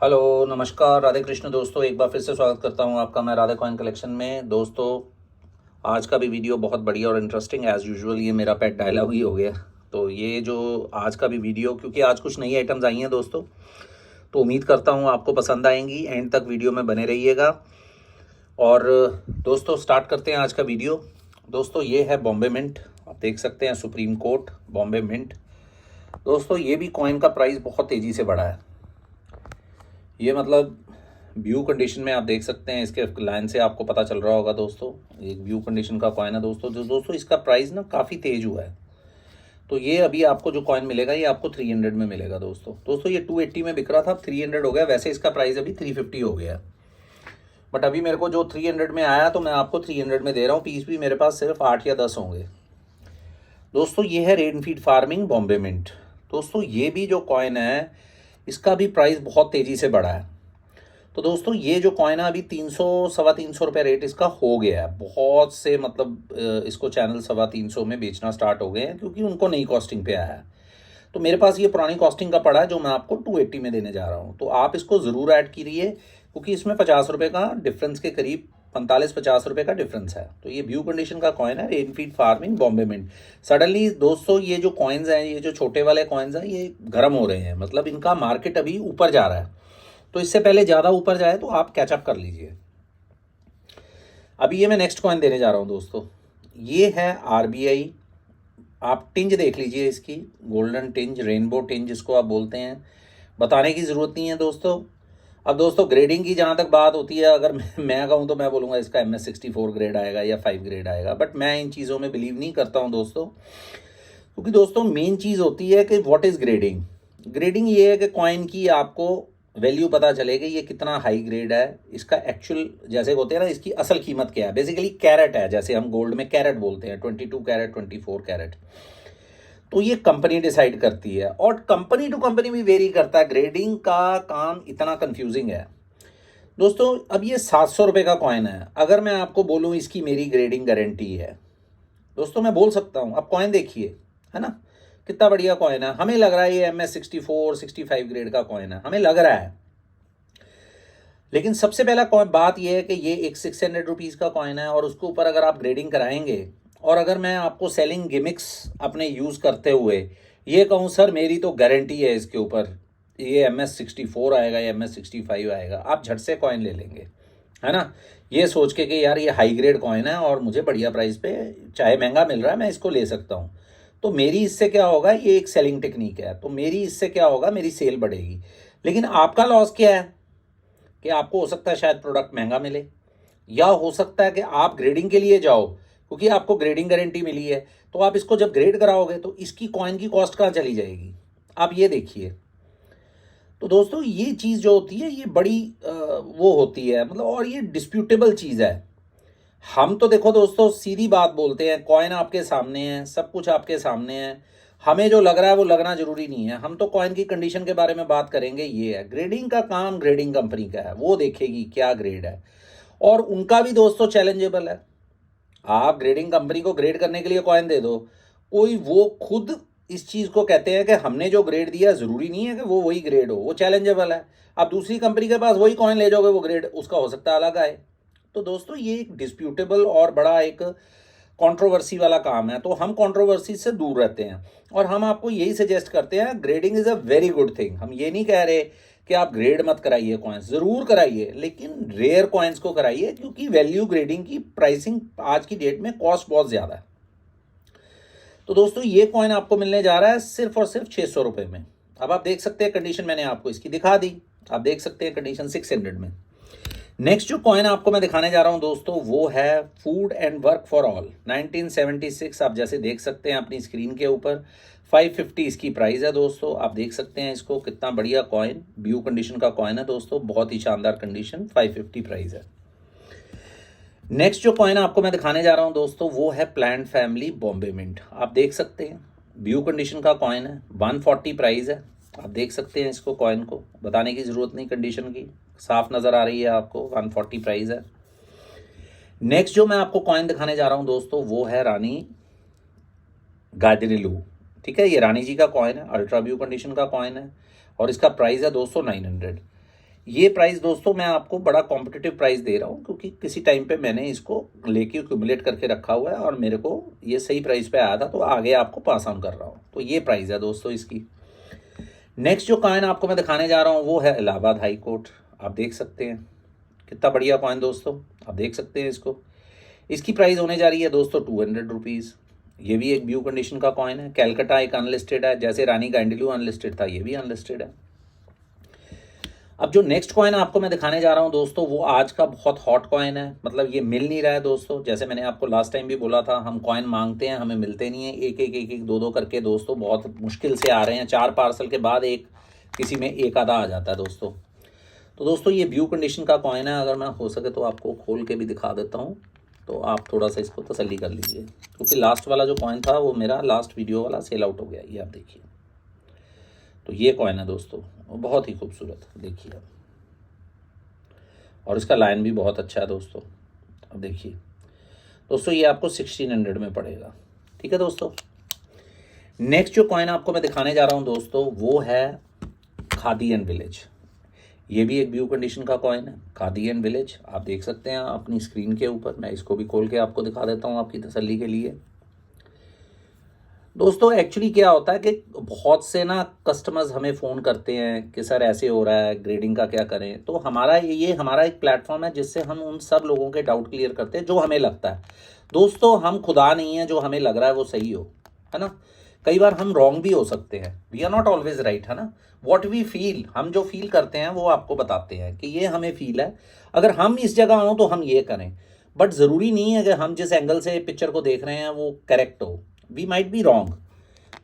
Hello, नमस्कार, राधे कृष्ण दोस्तों। एक बार फिर से स्वागत करता हूं आपका मैं राधे कॉइन कलेक्शन में। दोस्तों, आज का भी वीडियो बहुत बढ़िया और इंटरेस्टिंग एज़ यूजुअल, ये मेरा पेट डायलॉग ही हो गया। तो ये जो आज का भी वीडियो, क्योंकि आज कुछ नई आइटम्स आई हैं दोस्तों, तो उम्मीद करता हूं आपको पसंद आएंगी। एंड तक वीडियो में बने रहिएगा। और दोस्तों, स्टार्ट करते हैं आज का वीडियो। दोस्तों, ये है बॉम्बे मिंट। आप देख सकते हैं सुप्रीम कोर्ट बॉम्बे मिंट। दोस्तों, ये भी कॉइन का प्राइस बहुत तेज़ी से बढ़ा है। ये मतलब व्यू कंडीशन में आप देख सकते हैं, इसके लाइन से आपको पता चल रहा होगा दोस्तों। एक व्यू कंडीशन का कॉइन है दोस्तों। जो दोस्तों इसका प्राइस ना काफ़ी तेज हुआ है। तो ये अभी आपको जो कॉइन मिलेगा ये आपको 300 में मिलेगा दोस्तों। दोस्तों, ये 280 में बिक रहा था, 300 हो गया। वैसे इसका प्राइस अभी 350 हो गया। बट अभी मेरे को जो 300 में आया तो मैं आपको 300 में दे रहा हूँ। पीस भी मेरे पास सिर्फ 8 या 10 होंगे दोस्तों। ये है rain fed farming Bombay mint. दोस्तों, ये भी जो कॉइन है इसका भी प्राइस बहुत तेज़ी से बढ़ा है। तो दोस्तों, ये जो कॉइन है अभी 300 सवा 300 रुपये रेट इसका हो गया है। बहुत से मतलब इसको चैनल 325 में बेचना स्टार्ट हो गए हैं, क्योंकि उनको नई कॉस्टिंग पे आया है। तो मेरे पास ये पुरानी कॉस्टिंग का पड़ा है, जो मैं आपको 280 में देने जा रहा हूँ। तो आप इसको ज़रूर ऐड कीजिए, क्योंकि इसमें 50 रुपये का डिफरेंस के करीब 45-50 रुपये का डिफरेंस है। तो ये व्यू कंडीशन का कॉइन है, rain fed farming Bombay mint. Suddenly दोस्तों, ये जो कॉइन्स हैं, ये जो छोटे वाले कॉइन्स हैं, ये गर्म हो रहे हैं। मतलब इनका मार्केट अभी ऊपर जा रहा है। तो इससे पहले ज़्यादा ऊपर जाए तो आप कैचअप कर लीजिए। अभी ये मैं नेक्स्ट कॉइन देने जा रहा हूँ दोस्तों। ये है आरबीआई। आप टिंज देख लीजिए इसकी, गोल्डन टिंज, रेनबो टिंज जिसको आप बोलते हैं। बताने की ज़रूरत नहीं है दोस्तों। अब दोस्तों, ग्रेडिंग की जहाँ तक बात होती है, अगर मैं कहूँ तो मैं बोलूँगा इसका MS64 ग्रेड आएगा या 5 ग्रेड आएगा। बट मैं इन चीज़ों में बिलीव नहीं करता हूँ दोस्तों, क्योंकि दोस्तों मेन चीज़ होती है कि व्हाट इज़ ग्रेडिंग। ग्रेडिंग ये है कि कॉइन की आपको वैल्यू पता चलेगी ये कितना हाई ग्रेड है। इसका एक्चुअल जैसे होते हैं ना, इसकी असल कीमत क्या है। बेसिकली कैरेट है, जैसे हम गोल्ड में कैरेट बोलते हैं, 22 कैरेट, 24 कैरेट। तो ये कंपनी डिसाइड करती है, और कंपनी टू कंपनी भी वेरी करता है। ग्रेडिंग का काम इतना कंफ्यूजिंग है दोस्तों। अब ये 700 रुपये का कॉइन है। अगर मैं आपको बोलूँ इसकी मेरी ग्रेडिंग गारंटी है दोस्तों, मैं बोल सकता हूँ। आप कॉइन देखिए, है ना, कितना बढ़िया कॉइन है। हमें लग रहा है ये MS64 65 ग्रेड का कॉइन है, हमें लग रहा है। लेकिन सबसे पहला बात यह है कि ये एक 600 रुपीज़ का कॉइन है, और उसके ऊपर अगर आप ग्रेडिंग कराएंगे, और अगर मैं आपको सेलिंग गिमिक्स अपने यूज़ करते हुए ये कहूँ, सर मेरी तो गारंटी है इसके ऊपर ये MS64 आएगा या MS65 आएगा, आप झट से कॉइन ले लेंगे, है ना। ये सोच के कि यार ये हाई ग्रेड कॉइन है और मुझे बढ़िया प्राइस पे, चाहे महंगा मिल रहा है, मैं इसको ले सकता हूँ। तो मेरी इससे क्या होगा, ये एक सेलिंग टेक्निक है। तो मेरी इससे क्या होगा, मेरी सेल बढ़ेगी। लेकिन आपका लॉस क्या है कि आपको हो सकता है शायद प्रोडक्ट महंगा मिले, या हो सकता है कि आप ग्रेडिंग के लिए जाओ, क्योंकि आपको ग्रेडिंग गारंटी मिली है। तो आप इसको जब ग्रेड कराओगे तो इसकी कॉइन की कॉस्ट कहाँ चली जाएगी, आप ये देखिए। तो दोस्तों, ये चीज़ जो होती है ये बड़ी वो होती है, मतलब, और ये डिस्प्यूटेबल चीज़ है। हम तो देखो दोस्तों सीधी बात बोलते हैं, कॉइन आपके सामने है, सब कुछ आपके सामने है। हमें जो लग रहा है वो लगना जरूरी नहीं है। हम तो कॉइन की कंडीशन के बारे में बात करेंगे। ये है ग्रेडिंग का काम, ग्रेडिंग कंपनी का है, वो देखेगी क्या ग्रेड है। और उनका भी दोस्तों चैलेंजेबल है। आप ग्रेडिंग कंपनी को ग्रेड करने के लिए कॉइन दे दो, कोई वो खुद इस चीज़ को कहते हैं कि हमने जो ग्रेड दिया ज़रूरी नहीं है कि वो वही ग्रेड हो, वो चैलेंजेबल है। आप दूसरी कंपनी के पास वही कॉइन ले जाओगे, वो ग्रेड उसका हो सकता है अलग आए। तो दोस्तों, ये एक डिस्प्यूटेबल और बड़ा एक कंट्रोवर्सी वाला काम है। तो हम कंट्रोवर्सी से दूर रहते हैं, और हम आपको यही सजेस्ट करते हैं, grading is a very good thing. हम ये नहीं कह रहे कि आप ग्रेड मत कराइए, कॉइन्स ज़रूर कराइए, लेकिन रेयर कॉइन्स को कराइए, क्योंकि वैल्यू ग्रेडिंग की प्राइसिंग आज की डेट में कॉस्ट बहुत ज़्यादा है। तो दोस्तों, ये कॉइन आपको मिलने जा रहा है सिर्फ और सिर्फ 600 रुपये में। अब आप देख सकते हैं कंडीशन मैंने आपको इसकी दिखा दी। आप देख सकते हैं कंडीशन 600 में। नेक्स्ट जो कॉइन आपको मैं दिखाने जा रहा हूं दोस्तों, वो है food and work for all 1976। आप जैसे देख सकते हैं अपनी स्क्रीन के ऊपर, 550 इसकी प्राइस है दोस्तों। आप देख सकते हैं इसको, कितना बढ़िया कॉइन, व्यू कंडीशन का कॉइन है दोस्तों, बहुत ही शानदार कंडीशन, 550 प्राइस है। नेक्स्ट जो कॉइन आपको मैं दिखाने जा रहा हूं दोस्तों, वो है प्लांट फैमिली बॉम्बे मिंट। आप देख सकते हैं व्यू कंडीशन का कॉइन है, 140 प्राइस है। आप देख सकते हैं इसको, कॉइन को बताने की ज़रूरत नहीं, कंडीशन की साफ नज़र आ रही है आपको, 140 प्राइस है। नेक्स्ट जो मैं आपको कॉइन दिखाने जा रहा हूं दोस्तों, वो है रानी गादिरिलू। ठीक है, ये रानी जी का कॉइन है, अल्ट्रा व्यू कंडीशन का कॉइन है, और इसका प्राइस है दोस्तों 900। ये प्राइस दोस्तों मैं आपको बड़ा कॉम्पिटिटिव प्राइस दे रहा हूँ, क्योंकि किसी टाइम पे मैंने इसको लेके एक्यूमुलेट करके रखा हुआ है और मेरे को ये सही प्राइस पे आया था, तो आगे आपको पास ऑन कर रहा हूँ। तो ये प्राइस है दोस्तों इसकी। नेक्स्ट जो कॉइन आपको मैं दिखाने जा रहा हूँ वो है इलाहाबाद हाई कोर्ट। आप देख सकते हैं कितना बढ़िया कॉइन दोस्तों, आप देख सकते हैं इसको। इसकी प्राइस होने जा रही है दोस्तों 200 रुपीज़। ये भी एक ब्यू कंडीशन का कॉइन है। कैलकाटा एक अनलिस्टेड है, जैसे रानी गांडिलू अनलिस्टेड था, ये भी अनलिस्टेड है। अब जो नेक्स्ट कॉइन आपको मैं दिखाने जा रहा हूं दोस्तों, वो आज का बहुत हॉट कॉइन है। मतलब ये मिल नहीं रहा है दोस्तों, जैसे मैंने आपको लास्ट टाइम भी बोला था, हम कॉइन मांगते हैं हमें मिलते नहीं है। एक एक एक एक दो दो करके दोस्तों बहुत मुश्किल से आ रहे हैं। 4 पार्सल के बाद एक किसी में एक आधा आ जाता है दोस्तों। तो दोस्तों ये ब्यू कंडीशन का कॉइन है। अगर मैं हो सके तो आपको खोल के भी दिखा देता हूँ, तो आप थोड़ा सा इसको तसल्ली कर लीजिए, क्योंकि लास्ट वाला जो कॉइन था वो मेरा लास्ट वीडियो वाला सेल आउट हो गया। ये आप देखिए, तो ये कॉइन है दोस्तों, बहुत ही खूबसूरत, देखिए आप। और इसका लाइन भी बहुत अच्छा है दोस्तों। अब देखिए दोस्तों, ये आपको 1600 में पड़ेगा। ठीक है दोस्तों। नेक्स्ट जो कॉइन आपको मैं दिखाने जा रहा हूँ दोस्तों, वो है खादी एंड विलेज। ये भी एक ब्यू कंडीशन का कॉइन है, खादी एंड विलेज। आप देख सकते हैं अपनी स्क्रीन के ऊपर। मैं इसको भी खोल के आपको दिखा देता हूँ आपकी तसल्ली के लिए। दोस्तों एक्चुअली क्या होता है कि बहुत से ना कस्टमर्स हमें फ़ोन करते हैं कि सर ऐसे हो रहा है, ग्रेडिंग का क्या करें। तो हमारा ये हमारा एक प्लेटफॉर्म है जिससे हम उन सब लोगों के डाउट क्लियर करते हैं जो हमें लगता है। दोस्तों हम खुदा नहीं है, जो हमें लग रहा है वो सही हो, है ना। कई बार हम रॉन्ग भी हो सकते हैं, we are not always right, है ना। वॉट वी फील, हम जो फील करते हैं वो आपको बताते हैं कि ये हमें फील है, अगर हम इस जगह हों तो हम ये करें। बट ज़रूरी नहीं है कि हम जिस एंगल से पिक्चर को देख रहे हैं वो करेक्ट हो, वी माइट बी रॉन्ग।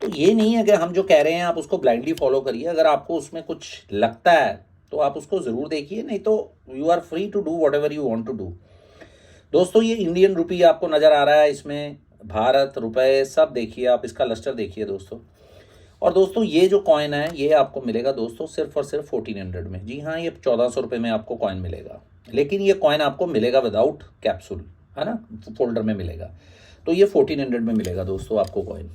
तो ये नहीं है कि हम जो कह रहे हैं आप उसको ब्लाइंडली फॉलो करिए। अगर आपको उसमें कुछ लगता है तो आप उसको ज़रूर देखिए, नहीं तो you are free to do whatever you want to do. दोस्तों ये इंडियन रुपी आपको नज़र आ रहा है, इसमें भारत रुपए सब देखिए आप, इसका लस्टर देखिए दोस्तों। और दोस्तों ये जो कॉइन है ये आपको मिलेगा दोस्तों सिर्फ और सिर्फ 1400 में। जी हाँ, ये 1400 रुपये में आपको कॉइन मिलेगा, लेकिन ये कॉइन आपको मिलेगा विदाउट कैप्सूल, है ना, फोल्डर में मिलेगा। तो ये 1400 में मिलेगा दोस्तों आपको कॉइन।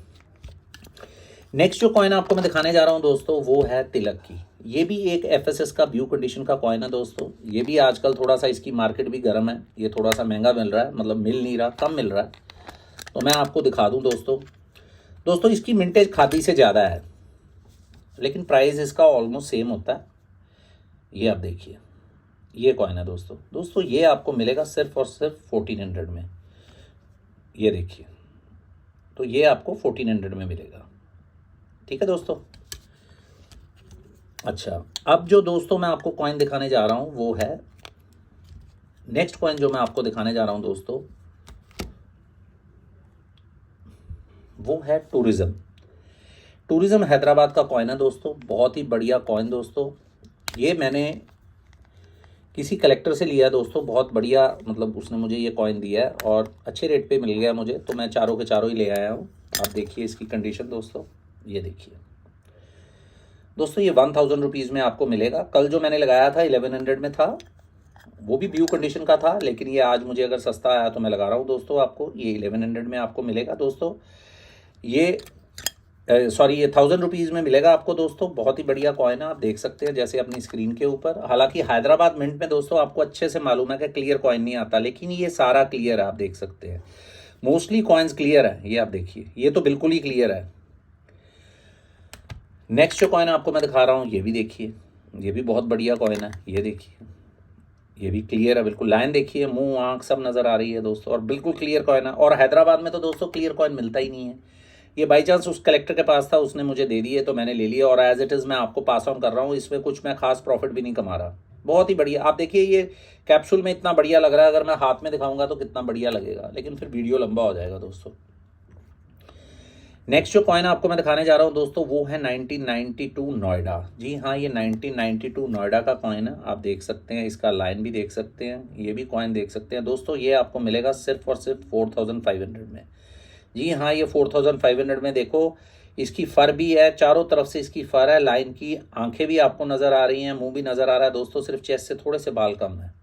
नेक्स्ट जो कॉइन आपको मैं दिखाने जा रहा हूं दोस्तों, वो है तिलक की। ये भी एक एफएसएस का ब्यू कंडीशन का कॉइन है दोस्तों। ये भी आजकल थोड़ा सा इसकी मार्केट भी गर्म है, ये थोड़ा सा महंगा मिल रहा है, मतलब मिल नहीं रहा, कम मिल रहा है। तो मैं आपको दिखा दूं दोस्तों। दोस्तों इसकी मिंटेज खादी से ज़्यादा है, लेकिन प्राइस इसका ऑलमोस्ट सेम होता है। ये आप देखिए, ये कॉइन है दोस्तों। दोस्तों ये आपको मिलेगा सिर्फ और सिर्फ 1400 में। ये देखिए, तो ये आपको 1400 में मिलेगा। ठीक है दोस्तों। अच्छा, अब जो दोस्तों मैं आपको कॉइन दिखाने जा रहा हूं वो है, नेक्स्ट कॉइन जो मैं आपको दिखाने जा रहा हूं दोस्तों, वो है टूरिज्म। टूरिज्म हैदराबाद का कॉइन है दोस्तों, बहुत ही बढ़िया कॉइन दोस्तों। ये मैंने किसी कलेक्टर से लिया है दोस्तों, बहुत बढ़िया, मतलब उसने मुझे ये कॉइन दिया है और अच्छे रेट पे मिल गया मुझे, तो मैं चारों के चारों ही ले आया हूँ। आप देखिए इसकी कंडीशन दोस्तों, ये देखिए दोस्तों, ये 1000 रुपीज़ में आपको मिलेगा। कल जो मैंने लगाया था 1100 में था, वो भी ब्यू कंडीशन का था, लेकिन ये आज मुझे अगर सस्ता आया तो मैं लगा रहा हूँ दोस्तों आपको। ये 1100 में आपको मिलेगा दोस्तों। ये सॉरी, ये 1000 रुपीज़ में मिलेगा आपको दोस्तों। बहुत ही बढ़िया कॉइन है, आप देख सकते हैं जैसे अपनी स्क्रीन के ऊपर। हालांकि हैदराबाद मिंट में दोस्तों आपको अच्छे से मालूम है कि क्लियर कॉइन नहीं आता, लेकिन ये सारा क्लियर है, आप देख सकते हैं। मोस्टली कॉइन्स क्लियर है, ये आप देखिए, ये तो बिल्कुल ही क्लियर है। नेक्स्ट जो कॉइन आपको मैं दिखा रहा हूँ, ये भी देखिए, ये भी बहुत बढ़िया कॉइन है। ये देखिए, ये भी क्लियर है बिल्कुल, लाइन देखिए, मुंह आंख सब नज़र आ रही है दोस्तों, और बिल्कुल क्लियर कॉइन है। और हैदराबाद में तो दोस्तों क्लियर कॉइन मिलता ही नहीं है। ये बाई चांस उस कलेक्टर के पास था, उसने मुझे दे दिए तो मैंने ले लिया, और एज इट इज़ मैं आपको पास ऑन कर रहा हूँ। इसमें कुछ मैं खास प्रॉफिट भी नहीं कमा रहा। बहुत ही बढ़िया, आप देखिए ये कैप्सूल में इतना बढ़िया लग रहा है, अगर मैं हाथ में दिखाऊंगा तो कितना बढ़िया लगेगा, लेकिन फिर वीडियो लंबा हो जाएगा दोस्तों। नेक्स्ट जो कॉइन आपको मैं दिखाने जा रहा हूँ दोस्तों, वो है 1992 नोएडा। जी हाँ, ये 1992 नोएडा का कॉइन है, आप देख सकते हैं, इसका लाइन भी देख सकते हैं, ये भी कॉइन देख सकते हैं दोस्तों। ये आपको मिलेगा सिर्फ और सिर्फ 4500 में। जी हाँ, ये 4500 में। देखो इसकी फर भी है, चारों तरफ से इसकी फर है, लाइन की आंखें भी आपको नज़र आ रही हैं, मुंह भी नज़र आ रहा है दोस्तों, सिर्फ चेस्ट से थोड़े से बाल कम है।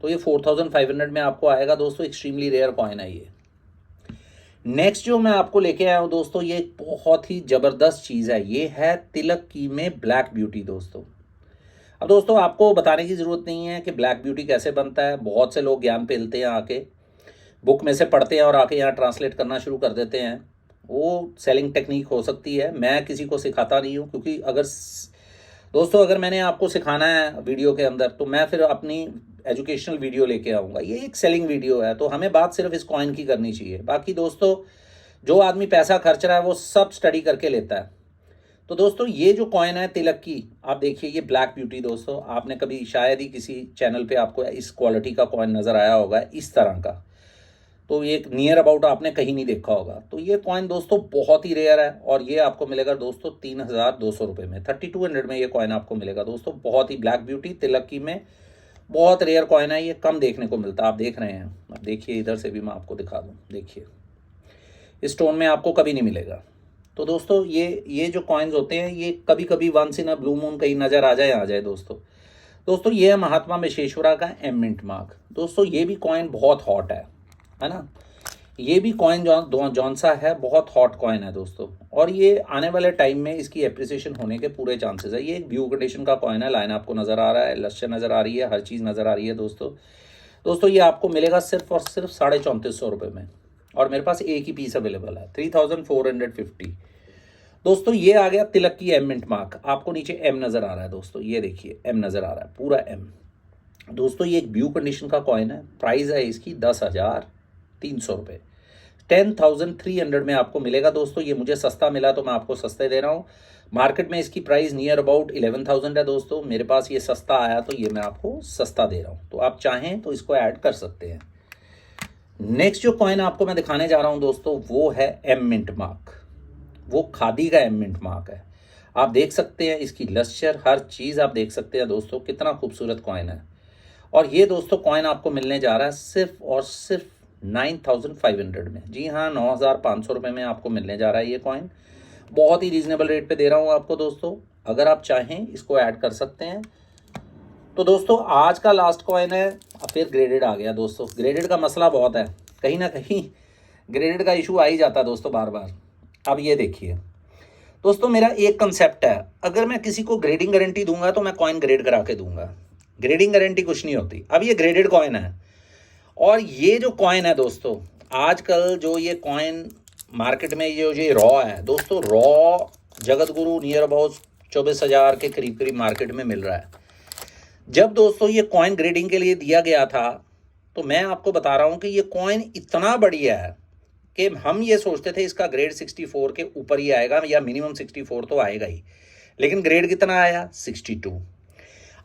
तो ये 4500 में आपको आएगा दोस्तों। एक्सट्रीमली रेयर कॉइन है ये। नेक्स्ट जो मैं आपको लेके आया हूँ दोस्तों, ये बहुत ही ज़बरदस्त चीज़ है, ये है तिलक की में ब्लैक ब्यूटी दोस्तों। अब दोस्तों आपको बताने की ज़रूरत नहीं है कि ब्लैक ब्यूटी कैसे बनता है। बहुत से लोग ज्ञान पेलते हैं आके, बुक में से पढ़ते हैं और आके यहाँ ट्रांसलेट करना शुरू कर देते हैं। वो सेलिंग टेक्निक हो सकती है, मैं किसी को सिखाता नहीं हूँ, क्योंकि दोस्तों अगर मैंने आपको सिखाना है वीडियो के अंदर तो मैं फिर अपनी एजुकेशनल वीडियो लेके आऊँगा। ये एक सेलिंग वीडियो है, तो हमें बात सिर्फ इस कॉइन की करनी चाहिए। बाकी दोस्तों जो आदमी पैसा खर्च रहा है वो सब स्टडी करके लेता है। तो दोस्तों ये जो कॉइन है तिलक की, आप देखिए ये ब्लैक ब्यूटी। दोस्तों आपने कभी शायद ही किसी चैनल पे आपको इस क्वालिटी का कॉइन नज़र आया होगा, इस तरह का। तो ये नियर अबाउट आपने कहीं नहीं देखा होगा। तो ये कॉइन दोस्तों बहुत ही रेयर है और ये आपको मिलेगा दोस्तों 3200 रुपये में, 3200 में ये कॉइन आपको मिलेगा दोस्तों। बहुत ही ब्लैक ब्यूटी तिलक की में बहुत रेयर कॉइन है, ये कम देखने को मिलता है। आप देख रहे हैं, अब देखिए इधर से भी मैं आपको दिखा दूँ, देखिए इस स्टोन में आपको कभी नहीं मिलेगा। तो दोस्तों ये जो कॉइन्स होते हैं ये कभी कभी once in a blue moon कहीं नज़र आ जाए दोस्तों ये है महात्मा विश्वेश्वरा का एम मिंट मार्क। दोस्तों ये भी कॉइन बहुत हॉट है ना। ये भी कॉइन जौन सा है बहुत हॉट कॉइन है दोस्तों, और ये आने वाले टाइम में इसकी एप्रिसिएशन होने के पूरे चांसेस है। ये एक व्यू कंडीशन का कॉइन है, लाइन आपको नज़र आ रहा है, लश्कर नज़र आ रही है, हर चीज़ नज़र आ रही है दोस्तों ये आपको मिलेगा सिर्फ और सिर्फ 3450 रुपये में, और मेरे पास एक ही पीस अवेलेबल है 3450। दोस्तों ये आ गया तिलक की एम मिंट मार्क। आपको नीचे एम नज़र आ रहा है दोस्तों, ये देखिए एम नज़र आ रहा है, पूरा एम। दोस्तों ये एक व्यू कंडीशन का कॉइन है, प्राइस है इसकी 10,300 रुपये, 10,300 में आपको मिलेगा दोस्तों। ये मुझे सस्ता मिला तो मैं आपको सस्ते दे रहा हूँ। मार्केट में इसकी प्राइस नियर अबाउट 11,000 है दोस्तों, मेरे पास ये सस्ता आया तो ये मैं आपको सस्ता दे रहा हूँ। तो आप चाहें तो इसको ऐड कर सकते हैं। नेक्स्ट जो कॉइन आपको मैं दिखाने जा रहा हूँ दोस्तों वो है एम मिंट मार्क। वो खादी का एम मिंट मार्क है। आप देख सकते हैं इसकी लश्कर, हर चीज़ आप देख सकते हैं दोस्तों, कितना खूबसूरत कॉइन है। और ये दोस्तों कॉइन आपको मिलने जा रहा है सिर्फ और सिर्फ 9,500 में। जी हाँ, 9,500 रुपये में आपको मिलने जा रहा है ये कॉइन। बहुत ही रीज़नेबल रेट पे दे रहा हूँ आपको दोस्तों, अगर आप चाहें इसको ऐड कर सकते हैं। तो दोस्तों आज का लास्ट कॉइन है, फिर ग्रेडेड आ गया दोस्तों। ग्रेडेड का मसला बहुत है, कहीं ना कहीं ग्रेडेड का इशू आ ही जाता है दोस्तों बार बार। अब ये देखिए दोस्तों, मेरा एक कंसेप्ट है, अगर मैं किसी को ग्रेडिंग गारंटी दूंगा तो मैं कॉइन ग्रेड करा के दूंगा, ग्रेडिंग गारंटी कुछ नहीं होती। अब ये ग्रेडेड कॉइन है, और ये जो कॉइन है दोस्तों, आजकल जो ये कॉइन मार्केट में ये रॉ है दोस्तों, raw Jagat Guru near about 24,000 के करीब मार्केट में मिल रहा है। जब दोस्तों ये कॉइन ग्रेडिंग के लिए दिया गया था तो मैं आपको बता रहा हूँ कि ये कॉइन इतना बढ़िया है कि हम ये सोचते थे इसका ग्रेड 64 के ऊपर ही आएगा, या मिनिमम 64 तो आएगा ही, लेकिन ग्रेड कितना आया 62।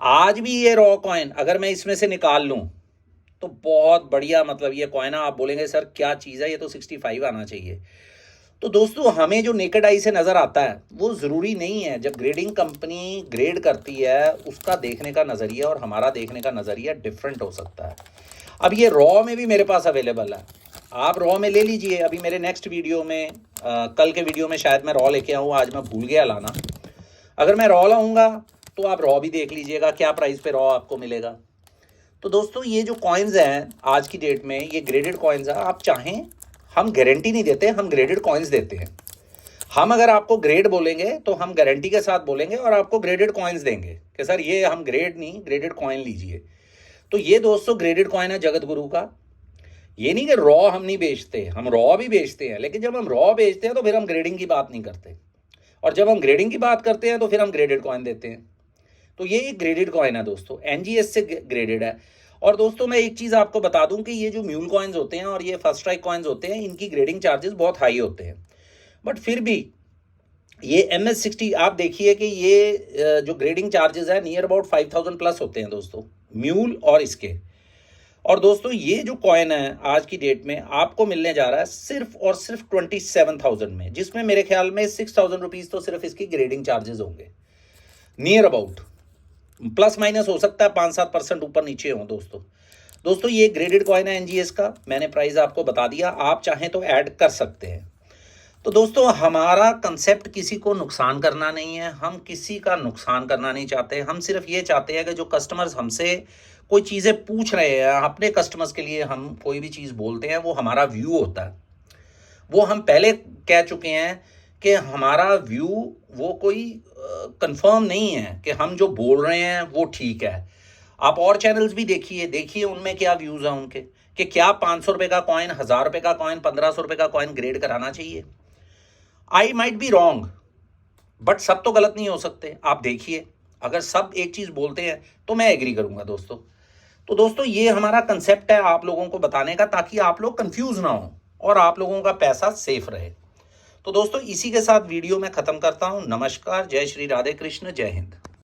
आज भी ये रॉ कॉइन अगर मैं इसमें से निकाल लूँ तो बहुत बढ़िया, मतलब ये कॉइन आप बोलेंगे सर क्या चीज़ है, ये तो 65 आना चाहिए। तो दोस्तों हमें जो नेकेड आई से नज़र आता है वो ज़रूरी नहीं है, जब ग्रेडिंग कंपनी ग्रेड करती है उसका देखने का नज़रिया और हमारा देखने का नज़रिया डिफरेंट हो सकता है। अब ये रॉ में भी मेरे पास अवेलेबल है, आप रॉ में ले लीजिए। अभी मेरे नेक्स्ट वीडियो में कल के वीडियो में शायद मैं रॉ लेके आऊँ, आज मैं भूल गया लाना। अगर मैं रॉ लाऊंगा तो आप रॉ भी देख लीजिएगा क्या प्राइस पे रॉ आपको मिलेगा। तो दोस्तों ये जो कॉइन्स हैं आज की डेट में ये ग्रेडेड कॉइन्स हैं। आप चाहें, हम गारंटी नहीं देते, हम ग्रेडेड कॉइन्स देते हैं। हम अगर आपको ग्रेड बोलेंगे तो हम गारंटी के साथ बोलेंगे और आपको ग्रेडेड कॉइन्स देंगे कि सर ये हम ग्रेड नहीं, ग्रेडेड कॉइन लीजिए। तो ये दोस्तों ग्रेडेड कॉइन है जगत गुरु का। ये नहीं कि रॉ हम नहीं बेचते, हम रॉ भी बेचते हैं, लेकिन जब हम रॉ बेचते हैं तो फिर हम ग्रेडिंग की बात नहीं करते, और जब हम ग्रेडिंग की बात करते हैं तो फिर हम ग्रेडेड कॉइन देते हैं। तो ये एक ग्रेडेड कॉइन है दोस्तों, एनजीएस से ग्रेडेड है। और दोस्तों मैं एक चीज़ आपको बता दूं कि ये जो म्यूल कॉइन्स होते हैं और ये फर्स्ट स्ट्राइक कॉइन्स होते हैं, इनकी ग्रेडिंग चार्जेस बहुत हाई होते हैं, बट फिर भी ये MS60 आप देखिए कि ये जो ग्रेडिंग चार्जेस है नियर अबाउट 5,000 प्लस होते हैं दोस्तों, म्यूल और इसके। और दोस्तों ये जो कॉइन है आज की डेट में आपको मिलने जा रहा है सिर्फ और सिर्फ 27,000 में, जिसमें मेरे ख्याल में 6,000 रुपीज़ तो सिर्फ इसकी ग्रेडिंग चार्जेस होंगे, नियर अबाउट, प्लस माइनस हो सकता है 5-7% ऊपर नीचे हो दोस्तों ये ग्रेडेड कॉइन है एनजीएस का। मैंने प्राइस आपको बता दिया, आप चाहें तो ऐड कर सकते हैं। तो दोस्तों हमारा कंसेप्ट किसी को नुकसान करना नहीं है, हम किसी का नुकसान करना नहीं चाहते। हम सिर्फ ये चाहते हैं कि जो कस्टमर्स हमसे कोई चीज़ें पूछ रहे हैं, अपने कस्टमर्स के लिए हम कोई भी चीज़ बोलते हैं, वो हमारा व्यू होता है। वो हम पहले कह चुके हैं कि हमारा व्यू वो कोई कंफर्म नहीं है कि हम जो बोल रहे हैं वो ठीक है। आप और चैनल्स भी देखिए उनमें क्या व्यूज़ हैं उनके, कि क्या 500 रुपये का कॉइन, 1000 रुपये का कॉइन, 1500 रुपये का कॉइन ग्रेड कराना चाहिए। I might be wrong, but सब तो गलत नहीं हो सकते। आप देखिए, अगर सब एक चीज़ बोलते हैं तो मैं एग्री करूंगा दोस्तों। तो दोस्तों ये हमारा कंसेप्ट है आप लोगों को बताने का, ताकि आप लोग कंफ्यूज ना हो और आप लोगों का पैसा सेफ रहे। तो दोस्तों इसी के साथ वीडियो मैं ख़त्म करता हूं। नमस्कार, जय श्री राधे कृष्ण, जय हिंद।